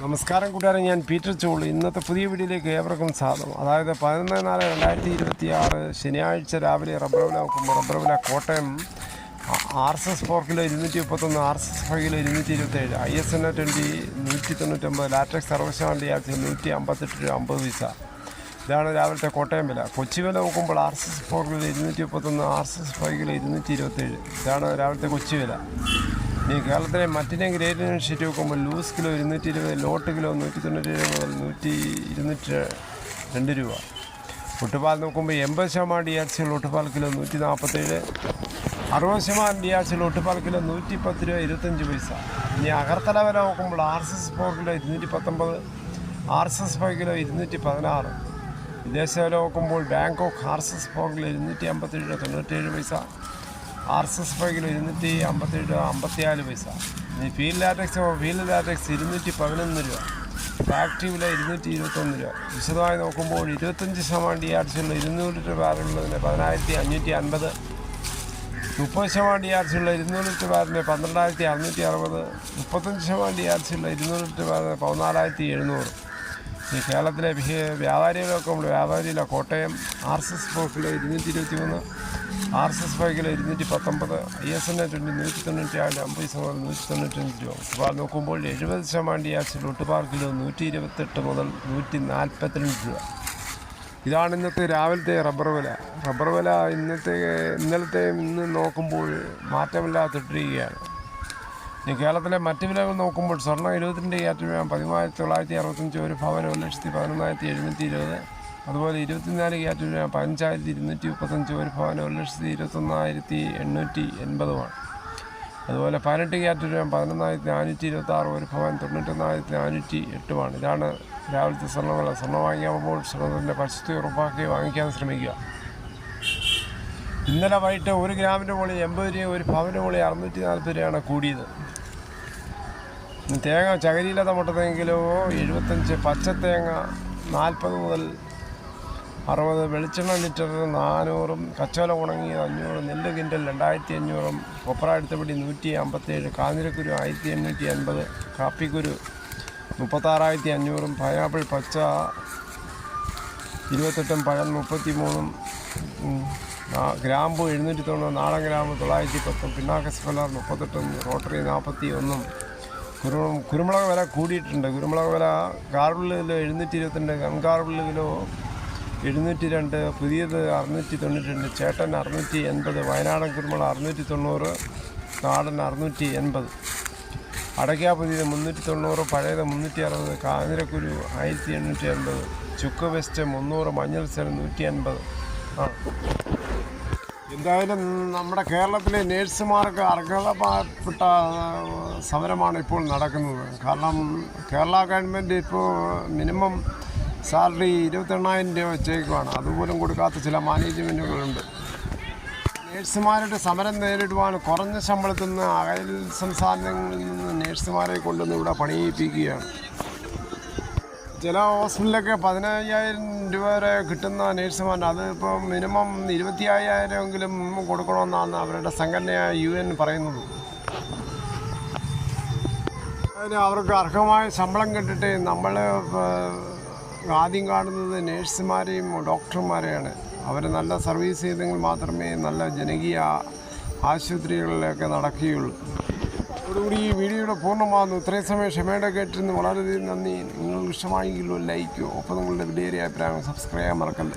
നമസ്കാരം കൂട്ടുകാരെ, ഞാൻ പീറ്റർ ചോളി. ഇന്നത്തെ പുതിയ വീഡിയോയിലേക്ക് ഏവർക്കും സ്വാഗതം. അതായത് 11/4/2026 ശനിയാഴ്ച രാവിലെ റബ്ബർ വില നോക്കുമ്പോൾ റബ്ബർ വില Kottayam RSS 4 kilo 231, RSS 5 kilo 227, ISN 20 199, latex 60% DRC 158 രൂപ 50 പൈസ. ഇതാണ് രാവിലത്തെ കോട്ടയം വില. കൊച്ചി വില നോക്കുമ്പോൾ RSS 4 കിലോ 231, RSS 5 കിലോ 227. ഇതാണ് രാവിലത്തെ കൊച്ചി വില. ഇനി കേരളത്തിലെ മറ്റിനെ ഗ്രേഡിനും ഷീറ്റ് നോക്കുമ്പോൾ ലൂസ് കിലോ 220, ലോട്ട് കിലോ 197 മുതൽ 202 രൂപ. ഒട്ടുപാൽ നോക്കുമ്പോൾ 80% DRC ഒട്ടുപാൽ കിലോ 147, 60% DRC ഒട്ടുപാൽ കിലോ 110 രൂപ 25 പൈസ. ഇനി അകർത്തല വില നോക്കുമ്പോൾ RSS 4 കിലോ 219, RSS 5 കിലോ 216. വിദേശ വില നോക്കുമ്പോൾ ബാങ്കോക്ക് RSS 4 കിലോ 257 രൂപ 97 പൈസ, RSS 5 കിലോ 257 രൂപ 54 പൈസ. ഇനി ഫീൽഡ് ലാറ്റക്സ് 211 രൂപ, ഫാക്ടറി വില 221 രൂപ. വിശദമായി നോക്കുമ്പോൾ 25% DRC ഉള്ള 200 ലിറ്റർ ബാരലുള്ളതിന് 10,550, 30% DRC ഉള്ള 200 ലിറ്റർ ബാരലിന് 12,660, 35% DRC ഉള്ള 200 ലിറ്റർ ബാരലിന് 14,700. ഈ കേരളത്തിലെ വ്യാപാരികൾ നോക്കുമ്പോൾ വ്യാപാരിയില Kottayam RSS 4 kilo 223, RSS 5 kilo 219, ISN 20 197 50 പൈസ മുതൽ 195 രൂപ. ഒട്ടുപാൽ നോക്കുമ്പോൾ 70% DRC ഒട്ടുപാൽ കിലോ 128 മുതൽ 142 രൂപ. ഇതാണ് ഇന്നത്തെ രാവിലത്തെ റബ്ബർ വില. റബ്ബർ വില ഇന്നലത്തെ ഇന്ന് നോക്കുമ്പോൾ മാറ്റമില്ലാതിട്ടിരിക്കുകയാണ്. ഇനി കേരളത്തിലെ മറ്റ് വിലകൾ നോക്കുമ്പോൾ സ്വർണ്ണം 22 ക്യാരറ്റ് 13,965, ഒരു പവന് 1,11,720. അതുപോലെ 24 ക്യാരറ്റ് 15,235, ഒരു പവന് 1,21,880. അതുപോലെ 18 ക്യാരറ്റ് 11,426, ഒരു പവൻ 91,408. ഇതാണ് രാവിലത്തെ സ്വർണ്ണവില. സ്വർണ്ണം വാങ്ങിക്കുമ്പോൾ സ്വർണ്ണത്തിൻ്റെ പരിശുദ്ധി ഉറപ്പാക്കി വാങ്ങിക്കാൻ ശ്രമിക്കുക. ഇന്നലെ വൈകിട്ട് 1 ഗ്രാമിൻ്റെ മുകളിൽ 80 രൂപ, ഒരു പവൻ്റെ മുകളിൽ 640 രൂപയാണ് കൂടിയത്. തേങ്ങ ചകരിയില്ലാത്ത മുട്ടത്തേങ്ങ കിലോ 75, പച്ചത്തേങ്ങ 40 മുതൽ 60, വെളിച്ചെണ്ണ ലിറ്റർ 400, കച്ചോല ഉണങ്ങി 500, നെല്ല് കിൻഡൽ 2,500, കൊപ്ര എടുത്തപടി 157, കാഞ്ഞിരക്കുരു 1,880, കാപ്പിക്കുരു 36,500, പൈനാപ്പിൾ പച്ച 28, പഴം 33, ഗ്രാമ്പു 790, നാടൻ ഗ്രാമ്പു 910, പിണ്ണാക്കസ് ഫലർ 38, റോട്ടറി 41. കുരുമുളക് വില കൂടിയിട്ടുണ്ട്. കുരുമുളക് വില കാർബിളിൽ കിലോ 722, കൺകാർബിളിൽ കിലോ 702, പുതിയത് 692, ചേട്ടൻ 680, വയനാടൻ കുരുമുളക് 690, നാടൻ 680. അടയ്ക്ക പുതിയത് 390, പഴയത് 360, കാഞ്ഞിരക്കുരു 1,880, ചുക്ക് വെസ്റ്റ് 300, മഞ്ഞൾ സെൽ 150. എന്തായാലും നമ്മുടെ കേരളത്തിലെ നേഴ്സുമാർക്ക് അർഹതപ്പെട്ട സമരമാണ് ഇപ്പോൾ നടക്കുന്നത്. കാരണം കേരള ഗവൺമെൻറ് ഇപ്പോൾ മിനിമം സാലറി 28,000 രൂപ വെച്ചേക്കുവാണ്. അതുപോലും കൊടുക്കാത്ത ചില മാനേജ്മെൻറ്റുകളുണ്ട്. നേഴ്സുമാരുടെ സമരം നേരിടുവാൻ കുറഞ്ഞ ശമ്പളത്തിൽ നിന്ന് അയൽ സംസ്ഥാനങ്ങളിൽ നിന്ന് നേഴ്സുമാരെ കൊണ്ടുവന്ന് ഇവിടെ പണിയിപ്പിക്കുകയാണ്. ചില ഹോസ്പിറ്റലിലൊക്കെ 15,000 രൂപ വരെ കിട്ടുന്ന നേഴ്സുമാർ, അത് ഇപ്പോൾ മിനിമം 25,000 കൊടുക്കണമെന്നാണ് അവരുടെ സംഘടനയായ UN പറയുന്നത്. അതിന് അവർക്ക് അർഹമായ ശമ്പളം കിട്ടിയിട്ട് നമ്മൾ ആദ്യം കാണുന്നത് നേഴ്സുമാരെയും ഡോക്ടർമാരെയാണ്. അവർ നല്ല സർവീസ് ചെയ്തെങ്കിൽ മാത്രമേ നല്ല ജനകീയ ആശുപത്രികളിലൊക്കെ നടക്കുകയുള്ളൂ. അതോടുകൂടി ഈ വീഡിയോയുടെ പൂർണ്ണമാകുന്നു. ഇത്രയും സമയം ക്ഷമയുടെ കേട്ടിരുന്ന് വളരെയധികം നന്ദി. നിങ്ങൾക്ക് ഇഷ്ടമായെങ്കിലോ ലൈക്കോ, ഒപ്പം നിങ്ങളുടെ വിലയേറിയ അഭിപ്രായം സബ്സ്ക്രൈബ് ചെയ്യാൻ മറക്കല്ലേ.